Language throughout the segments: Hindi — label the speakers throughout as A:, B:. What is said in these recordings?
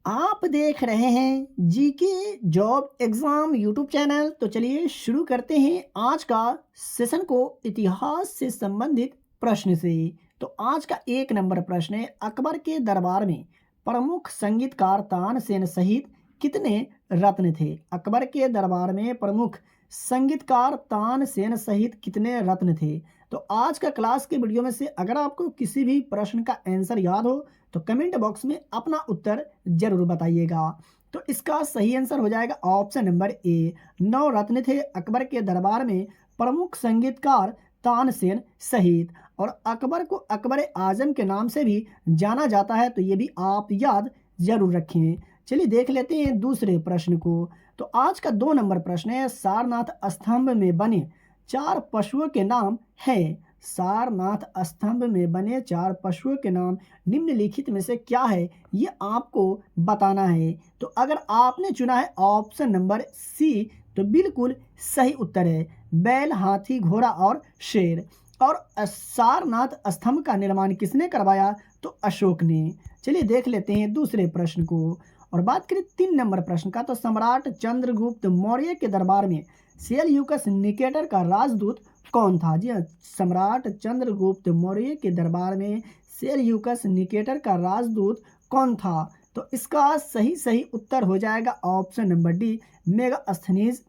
A: आप देख रहे हैं GK job exam YouTube channel. तो चलिए शुरू करते हैं आज का सेशन को इतिहास से संबंधित प्रश्न से। तो आज का एक नंबर प्रश्न है, अकबर के दरबार में प्रमुख संगीतकार तानसेन सहित कितने रत्न थे? अकबर के दरबार में प्रमुख संगीतकार तानसेन सहित कितने रत्न थे? तो आज का क्लास के वीडियो में से अगर आपको किसी भी प्रश्न का आंसर याद हो तो कमेंट बॉक्स में अपना उत्तर जरूर बताइएगा। तो इसका सही आंसर हो जाएगा ऑप्शन नंबर ए, 9 रत्न थे अकबर के दरबार में प्रमुख संगीतकार तानसेन सहित। और अकबर को अकबर आजम के नाम से भी जाना जाता है, तो ये भी आप याद जरूर रखें। चलिए देख लेते हैं दूसरे प्रश्न को। तो आज का 2 नंबर प्रश्न है, सारनाथ स्तंभ में बने 4 पशुओं के नाम है। सारनाथ स्तंभ में बने 4 पशुओं के नाम निम्नलिखित में से क्या है, ये आपको बताना है। तो अगर आपने चुना है ऑप्शन नंबर सी, तो बिल्कुल सही उत्तर है, बैल, हाथी, घोड़ा और शेर। और सारनाथ स्तंभ का निर्माण किसने करवाया? तो अशोक ने। चलिए देख लेते हैं दूसरे प्रश्न को। और बात करें 3 नंबर प्रश्न का, तो सम्राट चंद्रगुप्त मौर्य के दरबार में सेल्यूकस निकेटर का राजदूत कौन था? जी हाँ, सम्राट चंद्रगुप्त मौर्य के दरबार में सेल्यूकस निकेटर का राजदूत कौन था? तो इसका सही सही उत्तर हो जाएगा ऑप्शन नंबर डी, मेगास्थनीज।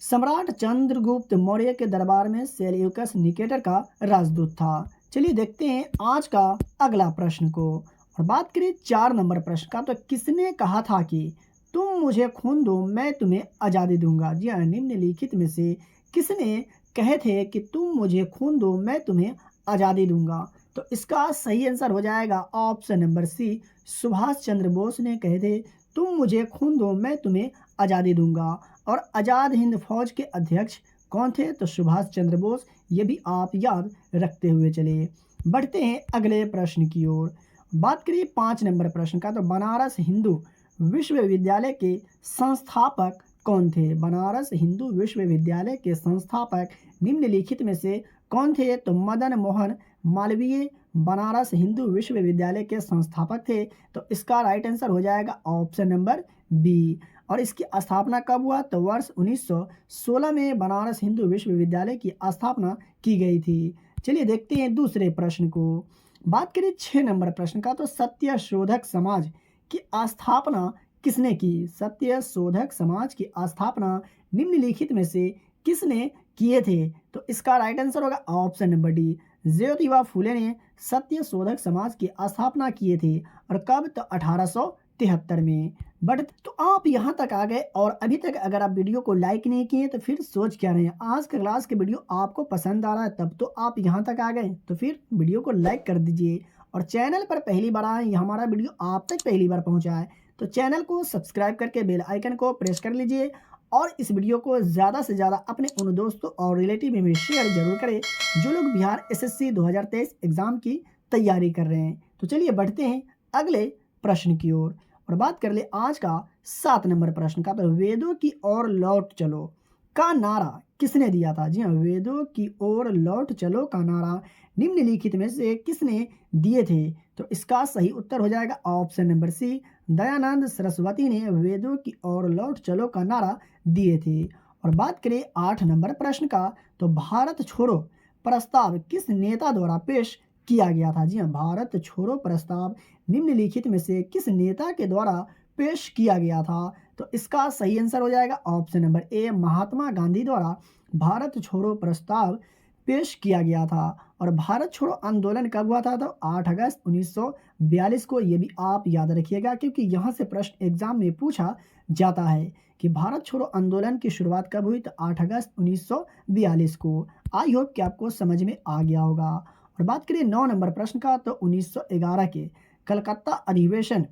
A: सम्राट चंद्रगुप्त मौर्य के दरबार में सेल्यूकस निकेटर का राजदूत था। चलिए देखते हैं आज का अगला प्रश्न को। और बात करें 4 नंबर प्रश्न का, तो किसने कहा था कि तुम मुझे खून दो मैं तुम्हें आज़ादी दूंगा? जी हाँ, निम्नलिखित में से किसने कहे थे कि तुम मुझे खून दो मैं तुम्हें आज़ादी दूंगा? तो इसका सही आंसर हो जाएगा ऑप्शन नंबर सी, सुभाष चंद्र बोस ने कहे थे तुम मुझे खून दो मैं तुम्हें आज़ादी दूंगा। और आज़ाद हिंद फौज के अध्यक्ष कौन थे? तो सुभाष चंद्र बोस। ये भी आप याद रखते हुए चलिए बढ़ते हैं अगले प्रश्न की ओर। बात करिए 5 नंबर प्रश्न का, तो बनारस हिंदू विश्वविद्यालय के संस्थापक कौन थे? बनारस हिंदू विश्वविद्यालय के संस्थापक निम्नलिखित में से कौन थे? तो मदन मोहन मालवीय बनारस हिंदू विश्वविद्यालय के संस्थापक थे। तो इसका राइट आंसर हो जाएगा ऑप्शन नंबर बी। और इसकी स्थापना कब हुआ? तो वर्ष 1916 में बनारस हिंदू विश्वविद्यालय की स्थापना की गई थी। चलिए देखते हैं दूसरे प्रश्न को। बात करें 6 नंबर प्रश्न का, तो सत्य शोधक समाज की स्थापना किसने की? सत्य शोधक समाज की स्थापना निम्नलिखित में से किसने किए थे? तो इसका राइट आंसर होगा option number D, Jyotiba Phule ने सत्य शोधक समाज की स्थापना किए थे। और कब? तो 1873 में। बट तो आप यहाँ तक आ गए और अभी तक अगर आप वीडियो को लाइक नहीं किए तो फिर सोच क्या रहे हैं? आज के क्लास के वीडियो आपको पसंद आ रहा है तब तो आप यहाँ तक आ गए, तो फिर वीडियो को लाइक कर दीजिए। और चैनल पर पहली बार आए, हमारा वीडियो आप तक पहली बार पहुँचा है तो चैनल को सब्सक्राइब करके बेल आइकन को प्रेस कर लीजिए। और इस वीडियो को ज़्यादा से ज़्यादा अपने उन दोस्तों और रिलेटिव में शेयर जरूर करें जो लोग बिहार एसएससी 2023 एग्ज़ाम की तैयारी कर रहे हैं। तो चलिए बढ़ते हैं अगले प्रश्न की ओर। और बात कर ले आज का 7 नंबर प्रश्न का, तो वेदों की ओर लौट चलो का नारा किसने दिया था? जी हाँ, वेदों की ओर लौट चलो का नारा निम्नलिखित में से किसने दिए थे? तो इसका सही उत्तर हो जाएगा option number C, Dayanand Saraswati ने वेदों की ओर लौट चलो का नारा दिए थे। और बात करें 8 नंबर प्रश्न का, तो भारत छोड़ो प्रस्ताव किस नेता द्वारा पेश किया गया था? जी हाँ, भारत छोड़ो प्रस्ताव निम्नलिखित में से किस नेता के द्वारा पेश किया गया था? तो इसका सही आंसर हो जाएगा option number A, Mahatma Gandhi द्वारा भारत छोड़ो प्रस्ताव पेश किया गया था। और भारत छोड़ो आंदोलन कब हुआ था? तो 8 अगस्त 1942 को। ये भी आप याद रखिएगा क्योंकि यहाँ से प्रश्न एग्जाम में पूछा जाता है कि भारत छोड़ो आंदोलन की शुरुआत कब हुई? तो 8 अगस्त 1942 को। आई होप कि आपको समझ में आ गया होगा। और बात करें 9 नंबर प्रश्न का, तो 1911 के कलकत्ता अधिवेशन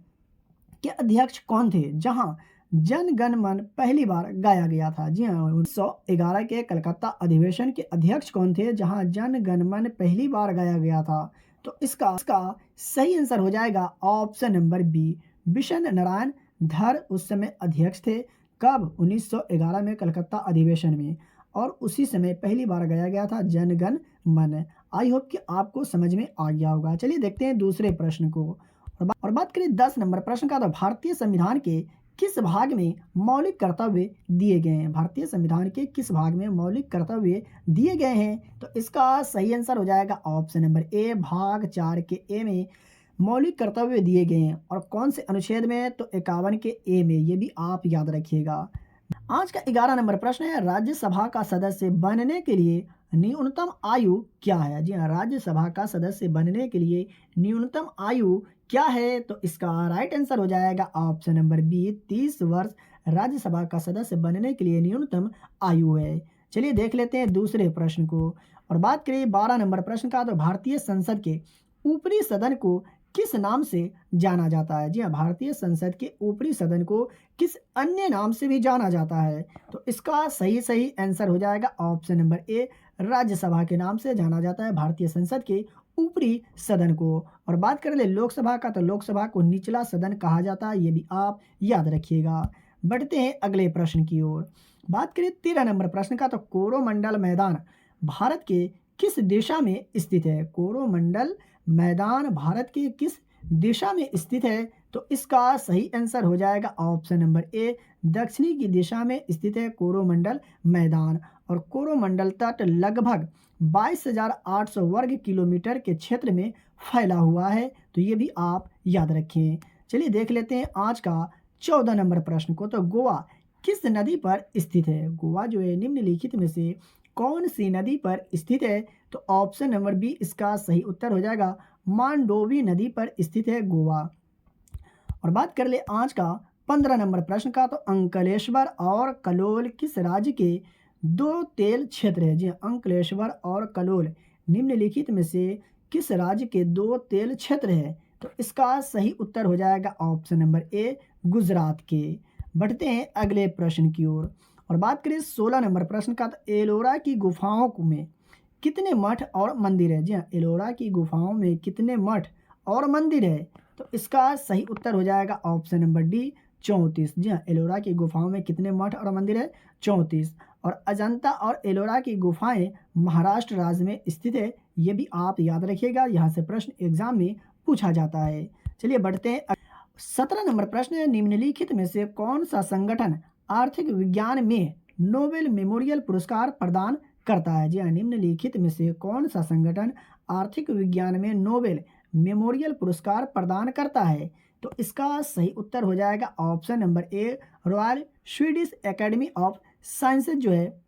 A: के अध्यक्ष कौन थे जहां जन गण मन पहली बार गाया गया था? जी हाँ, 1911 के कलकत्ता अधिवेशन के अध्यक्ष कौन थे जहां जन गण मन पहली बार गाया गया था? तो इसका सही आंसर हो जाएगा option number B, Bishan Narayan Dhar उस समय अध्यक्ष थे। कब? 1911 में कलकत्ता अधिवेशन में। और उसी समय पहली बार गाया गया था जन गण मन। आई होप कि आपको समझ में आ गया होगा। चलिए देखते हैं दूसरे प्रश्न को। और बात करें 10 नंबर प्रश्न का, तो भारतीय संविधान के किस भाग में मौलिक कर्तव्य दिए गए हैं? भारतीय संविधान के किस भाग में मौलिक कर्तव्य दिए गए हैं? तो इसका सही आंसर हो जाएगा ऑप्शन नंबर ए, भाग 4 के ए में मौलिक कर्तव्य दिए गए हैं। और कौन से अनुच्छेद में? तो 51 के ए में। ये भी आप याद रखिएगा। आज का 11 नंबर प्रश्न है, राज्यसभा का सदस्य बनने के लिए न्यूनतम आयु क्या है? जी हाँ, राज्यसभा का सदस्य बनने के लिए न्यूनतम आयु क्या है? तो इसका राइट आंसर हो जाएगा ऑप्शन नंबर बी, 30 वर्ष राज्यसभा का सदस्य बनने के लिए न्यूनतम आयु है। चलिए देख लेते हैं दूसरे प्रश्न को। और बात करें 12 नंबर प्रश्न का, तो भारतीय संसद के ऊपरी सदन को किस नाम से जाना जाता है? जी हाँ, भारतीय संसद के ऊपरी सदन को किस अन्य नाम से भी जाना जाता है? तो इसका सही आंसर हो जाएगा ऑप्शन नंबर ए, राज्यसभा के नाम से जाना जाता है भारतीय संसद के ऊपरी सदन को। और बात कर ले लोकसभा का, तो लोकसभा को निचला सदन कहा जाता है। ये भी आप याद रखिएगा। बढ़ते हैं अगले प्रश्न की ओर। बात करें 13 नंबर प्रश्न का, तो कोरोमंडल मैदान भारत के किस दिशा में स्थित है? कोरोमंडल मैदान भारत के किस दिशा में स्थित है? तो इसका सही आंसर हो जाएगा ऑप्शन नंबर ए, दक्षिणी की दिशा में स्थित है कोरोमंडल मैदान। और कोरोमंडल तट लगभग 22,800 वर्ग किलोमीटर के क्षेत्र में फैला हुआ है। तो ये भी आप याद रखें। चलिए देख लेते हैं आज का 14 नंबर प्रश्न को। तो गोवा किस नदी पर स्थित है? गोवा जो है निम्नलिखित में से कौन सी नदी पर स्थित है? तो ऑप्शन नंबर बी इसका सही उत्तर हो जाएगा, मांडोवी नदी पर स्थित है गोवा। और बात कर ले आज का 15 नंबर प्रश्न का, तो अंकलेश्वर और कलोल किस राज्य के दो तेल क्षेत्र है? जी हाँ, अंकलेश्वर और कलोल निम्नलिखित में से किस राज्य के दो तेल क्षेत्र है? तो इसका सही उत्तर हो जाएगा ऑप्शन नंबर ए, गुजरात के। बढ़ते हैं अगले प्रश्न की ओर। और बात करें 16 नंबर प्रश्न का, तो एलोरा की गुफाओं में कितने मठ और मंदिर है? जी हाँ, एलोरा की गुफाओं में कितने मठ और मंदिर है? तो इसका सही उत्तर हो जाएगा ऑप्शन नंबर डी, 34। जी हाँ, एलोरा की गुफाओं में कितने मठ और मंदिर है? 34। और अजंता और एलोरा की गुफाएं महाराष्ट्र राज्य में स्थित है। ये भी आप याद रखिएगा, यहाँ से प्रश्न एग्जाम में पूछा जाता है। चलिए बढ़ते हैं 17 नंबर प्रश्न है, निम्नलिखित में से कौन सा संगठन आर्थिक विज्ञान में नोबेल मेमोरियल पुरस्कार प्रदान करता है? जी हाँ, निम्नलिखित में से कौन सा संगठन आर्थिक विज्ञान में नोबेल मेमोरियल पुरस्कार प्रदान करता है? तो इसका सही उत्तर हो जाएगा option number A, royal Swedish academy of sciences जो है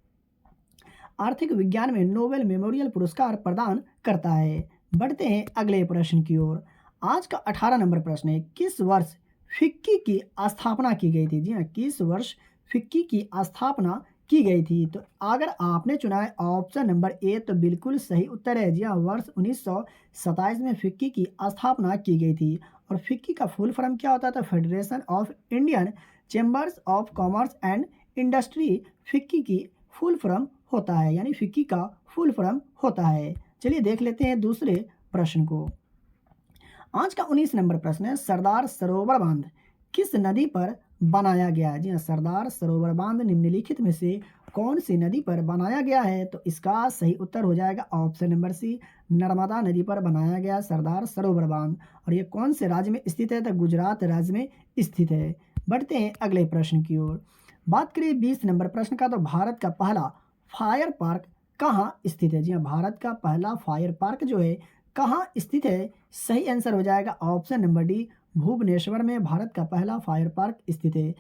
A: आर्थिक विज्ञान में नोबेल मेमोरियल पुरस्कार प्रदान करता है। बढ़ते हैं अगले प्रश्न की ओर। आज का 18 नंबर प्रश्न है, किस वर्ष फिक्की की स्थापना की गई थी? जी हाँ, किस वर्ष फिक्की की स्थापना की गई थी? तो अगर आपने चुना है ऑप्शन नंबर ए, तो बिल्कुल सही उत्तर है। जी हाँ, वर्ष 1927 में फिक्की की स्थापना की गई थी। और फिक्की का फुल फॉर्म क्या होता था? Federation of Indian chambers of commerce and industry FICCI की फुल फॉर्म होता है, यानी फिक्की का फुल फॉर्म होता है। चलिए देख लेते हैं दूसरे प्रश्न को। आज का 19 नंबर प्रश्न है, सरदार सरोवर बांध किस नदी पर बनाया गया है? जी हाँ, सरदार सरोवर बांध निम्नलिखित में से कौन सी नदी पर बनाया गया है? तो इसका सही उत्तर हो जाएगा ऑप्शन नंबर सी, नर्मदा नदी पर बनाया गया सरदार सरोवर बांध। और ये कौन से राज्य में स्थित है? तो गुजरात राज्य में स्थित है। बढ़ते हैं अगले प्रश्न की ओर। बात करें 20 नंबर प्रश्न का, तो भारत का पहला फायर पार्क कहाँ स्थित है? जी हाँ, भारत का पहला फायर पार्क जो है कहाँ स्थित है? सही आंसर हो जाएगा ऑप्शन नंबर डी, भुवनेश्वर में भारत का पहला फायर पार्क स्थित है।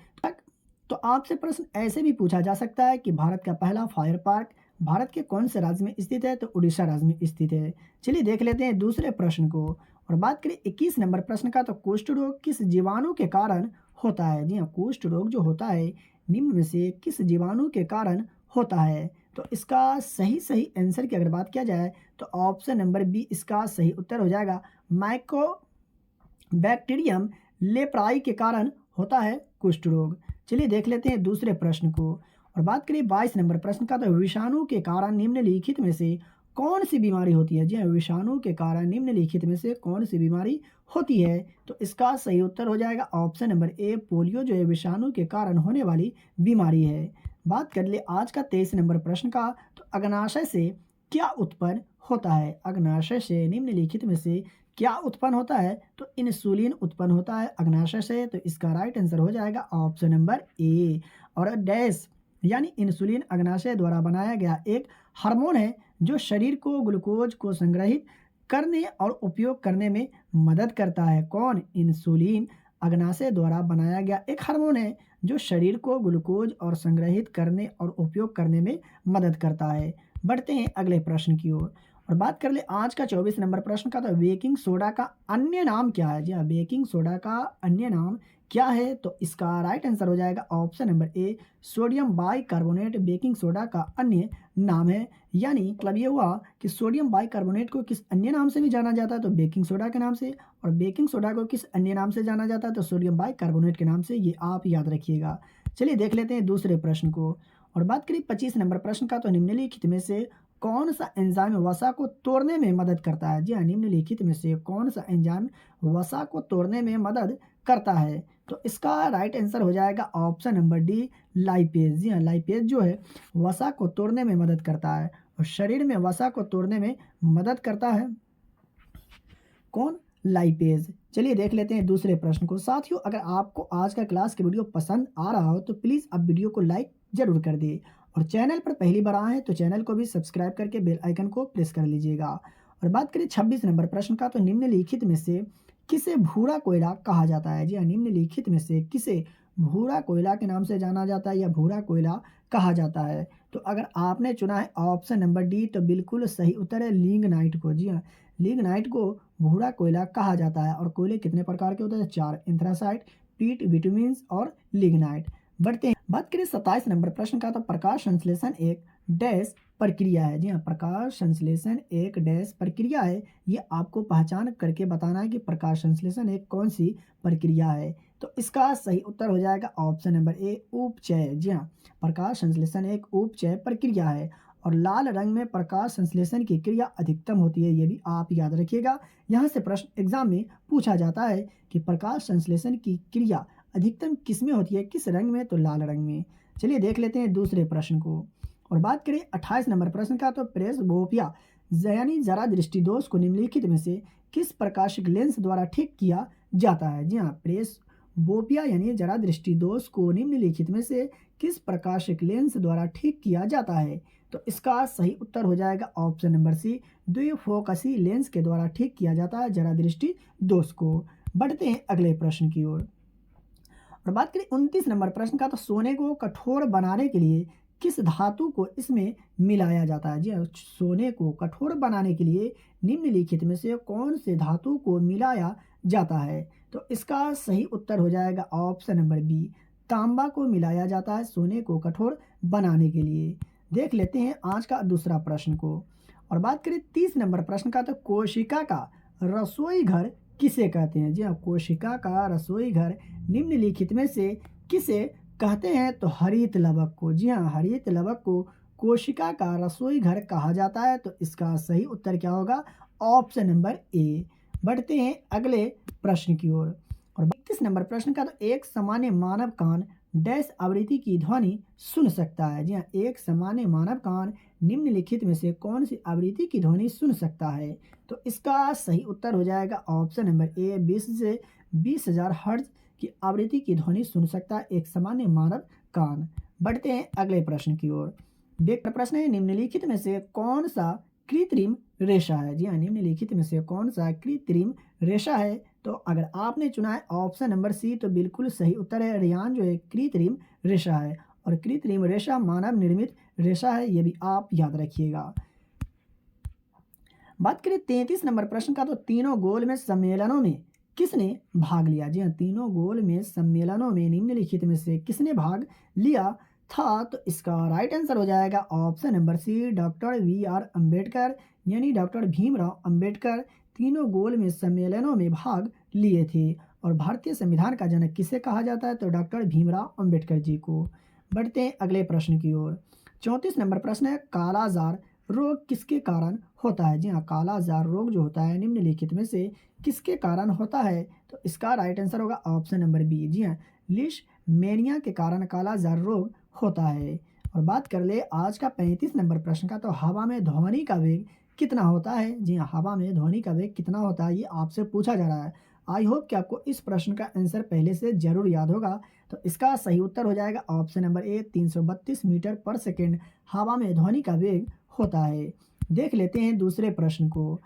A: तो आपसे प्रश्न ऐसे भी पूछा जा सकता है कि भारत का पहला फायर पार्क भारत के कौन से राज्य में स्थित है? तो उड़ीसा राज्य में स्थित है। चलिए देख लेते हैं दूसरे प्रश्न को। और बात करें 21 नंबर प्रश्न का, तो कुष्ठ रोग किस जीवाणु के कारण होता है? जी हाँ, कुष्ठ रोग जो होता है निम्न में से किस जीवाणु के कारण होता है? तो इसका सही आंसर की अगर बात किया जाए, तो ऑप्शन नंबर बी इसका सही उत्तर हो जाएगा, माइकोबैक्टीरियम लेप्राई के कारण होता है कुष्ठ रोग। चलिए देख लेते हैं दूसरे प्रश्न को। और बात करें 22 नंबर प्रश्न का, तो विषाणु के कारण निम्नलिखित में से कौन सी बीमारी होती है? जी हाँ, विषाणु के कारण निम्नलिखित में से कौन सी बीमारी होती है? तो इसका सही उत्तर हो जाएगा ऑप्शन नंबर ए, पोलियो जो है विषाणु के कारण होने वाली बीमारी है। बात कर ले आज का 23 नंबर प्रश्न का, तो अग्नाशय से क्या उत्पन्न होता है? अग्नाशय से निम्नलिखित में से क्या उत्पन्न होता है? तो इंसुलिन उत्पन्न होता है अग्नाशय से, तो इसका राइट आंसर हो जाएगा ऑप्शन नंबर ए। और डैश यानी इंसुलिन अग्नाशय द्वारा बनाया गया एक हार्मोन है जो शरीर को ग्लूकोज को संग्रहित करने और उपयोग करने में मदद करता है। कौन? इंसुलिन अग्नाशय द्वारा बनाया गया एक हार्मोन है जो शरीर को ग्लूकोज और संग्रहित करने और उपयोग करने में मदद करता है। बढ़ते हैं अगले प्रश्न की ओर और बात कर ले आज का 24 नंबर प्रश्न का। तो बेकिंग सोडा का अन्य नाम क्या है? जी हाँ, बेकिंग सोडा का अन्य नाम क्या है? तो इसका राइट आंसर हो जाएगा option number A, sodium bicarbonate baking soda का अन्य नाम है। यानी मतलब ये हुआ कि सोडियम बाइकार्बोनेट को किस अन्य नाम से भी जाना जाता है? तो बेकिंग सोडा के नाम से। और बेकिंग सोडा को किस अन्य नाम से जाना जाता है? तो सोडियम बाइकार्बोनेट के नाम से। ये आप याद रखिएगा। चलिए देख लेते हैं दूसरे प्रश्न को और बात करें 25 नंबर प्रश्न का। तो निम्नलिखित में से कौन सा एंजाइम वसा को तोड़ने में मदद करता है? जी हाँ, निम्नलिखित में से कौन सा एंजाइम वसा को तोड़ने में मदद करता है? तो इसका राइट आंसर हो जाएगा ऑप्शन नंबर डी, लाइपेज। जी हाँ, लाइपेज जो है वसा को तोड़ने में मदद करता है और शरीर में वसा को तोड़ने में मदद करता है कौन? लाइपेज। चलिए देख लेते हैं दूसरे प्रश्न को। साथियों, अगर आपको आज का क्लास के वीडियो पसंद आ रहा हो तो प्लीज़ अब वीडियो को लाइक जरूर कर दे और चैनल पर पहली बार आए हैं तो चैनल को भी सब्सक्राइब करके बेल आइकन को प्रेस कर लीजिएगा। और बात करें 26 नंबर प्रश्न का। तो निम्नलिखित में से किसे भूरा कोयला कहा जाता है? जी हाँ, निम्नलिखित में से किसे भूरा कोयला के नाम से जाना जाता है या भूरा कोयला कहा जाता है? तो अगर आपने चुना है ऑप्शन नंबर डी तो बिल्कुल सही उत्तर है लिग्नाइट को। जी हाँ, लिग्नाइट को भूरा कोयला कहा जाता है। और कोयले कितने प्रकार के होते हैं? 4, एंथ्रासाइट, पीट, बिटुमिन्स और लिग्नाइट। बढ़ते हैं बात करें 27 नंबर प्रश्न का। तो प्रकाश संश्लेषण एक डैश प्रक्रिया है। जी हाँ, प्रकाश संश्लेषण एक डैश प्रक्रिया है। ये आपको पहचान करके बताना है कि प्रकाश संश्लेषण एक कौन सी प्रक्रिया है। तो इसका सही उत्तर हो जाएगा ऑप्शन नंबर ए, उपचय। जी हाँ, प्रकाश संश्लेषण एक उपचय प्रक्रिया है और लाल रंग में प्रकाश संश्लेषण की क्रिया अधिकतम होती है। ये भी आप याद रखिएगा। यहाँ से प्रश्न एग्जाम में पूछा जाता है कि प्रकाश संश्लेषण की क्रिया अधिकतम किस में होती है, किस रंग में? तो लाल रंग में। चलिए देख लेते हैं दूसरे प्रश्न को और बात करें 28 नंबर प्रश्न का। तो प्रेसबोपिया यानी जरा दृष्टि दोष को निम्नलिखित में से किस प्रकाशिक लेंस द्वारा ठीक किया जाता है? जी हाँ, प्रेसबोपिया यानी जरा दृष्टि दोष को निम्नलिखित में से किस प्रकाशिक लेंस द्वारा ठीक किया जाता है? तो इसका सही उत्तर हो जाएगा ऑप्शन नंबर सी, द्विफोकसी लेंस के द्वारा ठीक किया जाता है जरा दृष्टि दोष को। बढ़ते हैं अगले प्रश्न की ओर और बात करें 29 नंबर प्रश्न का। तो सोने को कठोर बनाने के लिए किस धातु को इसमें मिलाया जाता है? जी हाँ, सोने को कठोर बनाने के लिए निम्नलिखित में से कौन से धातु को मिलाया जाता है? तो इसका सही उत्तर हो जाएगा ऑप्शन नंबर बी, तांबा को मिलाया जाता है सोने को कठोर बनाने के लिए। देख लेते हैं आज का दूसरा प्रश्न को और बात करें 30 नंबर प्रश्न का। तो कोशिका का रसोई घर किसे कहते हैं? जी हाँ, कोशिका का रसोई घर निम्नलिखित में से किसे कहते हैं? तो हरित लवक को। जी हाँ, हरित लवक को कोशिका का रसोई घर कहा जाता है। तो इसका सही उत्तर क्या होगा? Option number A. बढ़ते हैं अगले प्रश्न की ओर और 32 नंबर प्रश्न का। तो एक सामान्य मानव कान डैश आवृत्ति की ध्वनि सुन सकता है? जी हाँ, एक सामान्य मानव कान निम्नलिखित में से कौन सी आवृत्ति की ध्वनि सुन सकता है? तो इसका सही उत्तर हो जाएगा ऑप्शन नंबर ए, 20 से 20,000 हर्ट्ज की आवृत्ति की ध्वनि सुन सकता है एक सामान्य मानव कान। बढ़ते हैं अगले प्रश्न की ओर। देख प्रश्न है निम्नलिखित में से कौन सा कृत्रिम रेशा है? जी हाँ, निम्नलिखित में से कौन सा कृत्रिम रेशा है? तो अगर आपने चुना है ऑप्शन नंबर सी तो बिल्कुल सही उत्तर है, रेयान जो है कृत्रिम रेशा है और कृत्रिम रेशा मानव निर्मित रेशा है। ये भी आप याद रखिएगा। बात करें 33 नंबर प्रश्न का। तो तीनों गोल में सम्मेलनों में किसने भाग लिया? जी हाँ, तीनों गोल में सम्मेलनों में निम्नलिखित में से किसने भाग लिया था? तो इसका राइट आंसर हो जाएगा option number C, doctor V R. Ambedkar यानी डॉक्टर भीमराव अम्बेडकर तीनों गोल में सम्मेलनों में भाग लिए थे। और भारतीय संविधान का जनक किसे कहा जाता है? तो डॉक्टर भीमराव अम्बेडकर जी को। बढ़ते हैं अगले प्रश्न की ओर। 34 नंबर प्रश्न है, कालाजार रोग किसके कारण होता है? जी हाँ, कालाजार रोग जो होता है निम्नलिखित में से किसके कारण होता है? तो इसका राइट आंसर होगा ऑप्शन नंबर बी। जी हाँ, लीशमैनिया के कारण कालाजार रोग होता है। और बात कर ले आज का 35 नंबर प्रश्न का। तो हवा में ध्वनि का वेग कितना होता है? जी हाँ, हवा में ध्वनि का वेग कितना होता है, ये आपसे पूछा जा रहा है। आई होप कि आपको इस प्रश्न का आंसर पहले से ज़रूर याद होगा। तो इसका सही उत्तर हो जाएगा ऑप्शन नंबर ए, 332 मीटर पर सेकंड हवा में ध्वनि का वेग होता है। देख लेते हैं दूसरे प्रश्न को।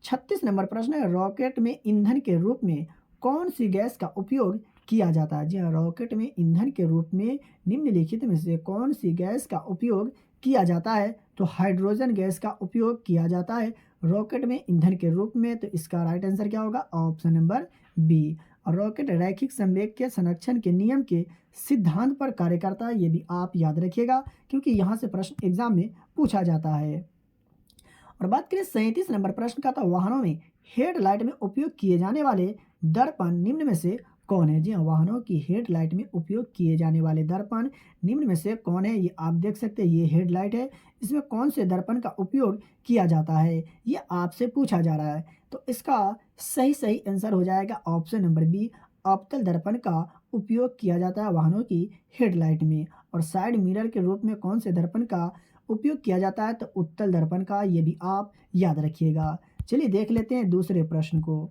A: 36 नंबर प्रश्न है, रॉकेट में ईंधन के रूप में कौन-सी गैस का उपयोग किया जाता है? जी हाँ, रॉकेट में ईंधन के रूप में निम्नलिखित में से कौन-सी गैस का उपयोग किया जाता है? तो हाइड्रोजन गैस का उपयोग किया जाता है रॉकेट में ईंधन के रूप में। तो इसका राइट आंसर क्या होगा? Option number B. और रॉकेट रैखिक संवेग के संरक्षण के नियम के सिद्धांत पर कार्य करता है, ये भी आप याद रखिएगा क्योंकि यहाँ से प्रश्न एग्जाम में पूछा जाता है। और बात करें 37 नंबर प्रश्न का, तो वाहनों में हेडलाइट में उपयोग किए जाने वाले दर्पण निम्न में से कौन है? जी हाँ, वाहनों की हेडलाइट में उपयोग किए जाने वाले दर्पण निम्न में से कौन है? ये आप देख सकते हैं, ये हेडलाइट है। इसमें कौन से दर्पण का उपयोग किया जाता है, ये आपसे पूछा जा रहा है। तो इसका सही आंसर हो जाएगा ऑप्शन नंबर बी, अवतल दर्पण का उपयोग किया जाता है वाहनों की हेडलाइट में। और साइड मिरर के रूप में कौन से दर्पण का उपयोग किया जाता है? तो उत्तल दर्पण का, ये भी आप याद रखिएगा। चलिए देख लेते हैं दूसरे प्रश्न को।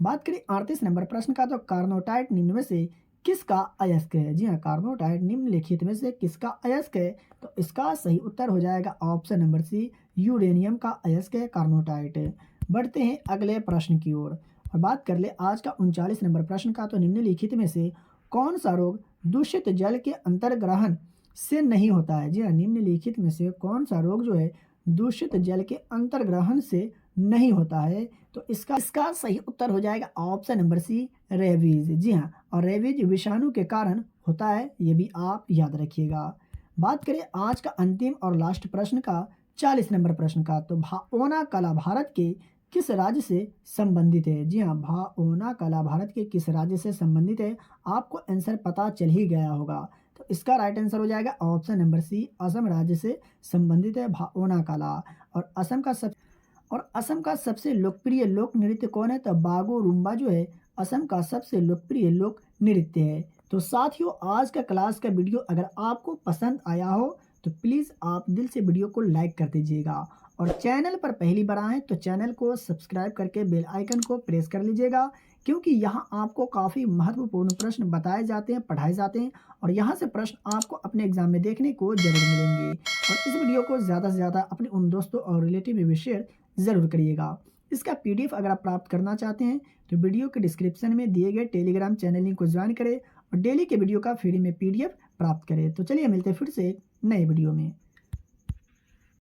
A: बात करें 38 नंबर प्रश्न का, तो कार्नोटाइट निम्न में से किसका अयस्क है? जी हाँ, कार्नोटाइट निम्नलिखित में से किसका अयस्क है? तो इसका सही उत्तर हो जाएगा ऑप्शन नंबर सी, यूरेनियम का अयस्क है कार्नोटाइट। बढ़ते हैं अगले प्रश्न की ओर और बात कर ले आज का 39 नंबर प्रश्न का, तो निम्नलिखित में से कौन सा रोग दूषित जल के अंतर्ग्रहण से नहीं होता है? जी हाँ, निम्नलिखित में से कौन सा रोग जो है दूषित जल के अंतर्ग्रहण से नहीं होता है? तो इसका सही उत्तर हो जाएगा ऑप्शन नंबर सी, रेबीज। जी हाँ, और रेबीज विषाणु के कारण होता है, ये भी आप याद रखिएगा। बात करें आज का अंतिम और लास्ट प्रश्न का, 40 नंबर प्रश्न का, तो भाओना कला भारत के किस राज्य से संबंधित है? जी हाँ, भाओना कला भारत के किस राज्य से संबंधित है? आपको आंसर पता चल ही गया होगा। तो इसका राइट आंसर हो जाएगा ऑप्शन नंबर सी, असम राज्य से संबंधित है भाओना कला। और असम का सबसे लोकप्रिय लोक नृत्य कौन है? तो बागो रुम्बा जो है असम का सबसे लोकप्रिय लोक नृत्य है। तो साथियों, आज का क्लास का वीडियो अगर आपको पसंद आया हो तो प्लीज़ आप दिल से वीडियो को लाइक कर दीजिएगा। और चैनल पर पहली बार आएँ तो चैनल को सब्सक्राइब करके बेल आइकन को प्रेस कर लीजिएगा क्योंकि यहाँ आपको काफ़ी महत्वपूर्ण प्रश्न बताए जाते हैं, पढ़ाए जाते हैं और यहाँ से प्रश्न आपको अपने एग्जाम में देखने को ज़रूर मिलेंगे। और इस वीडियो को ज़्यादा से ज़्यादा अपने उन दोस्तों और रिलेटिव में भी शेयर ज़रूर करिएगा। इसका पीडीएफ अगर आप प्राप्त करना चाहते हैं तो वीडियो के डिस्क्रिप्शन में दिए गए टेलीग्राम चैनल लिंक को ज्वाइन करें और डेली के वीडियो का फ्री में पीडीएफ प्राप्त करें। तो चलिए मिलते हैं फिर से एक नए वीडियो में।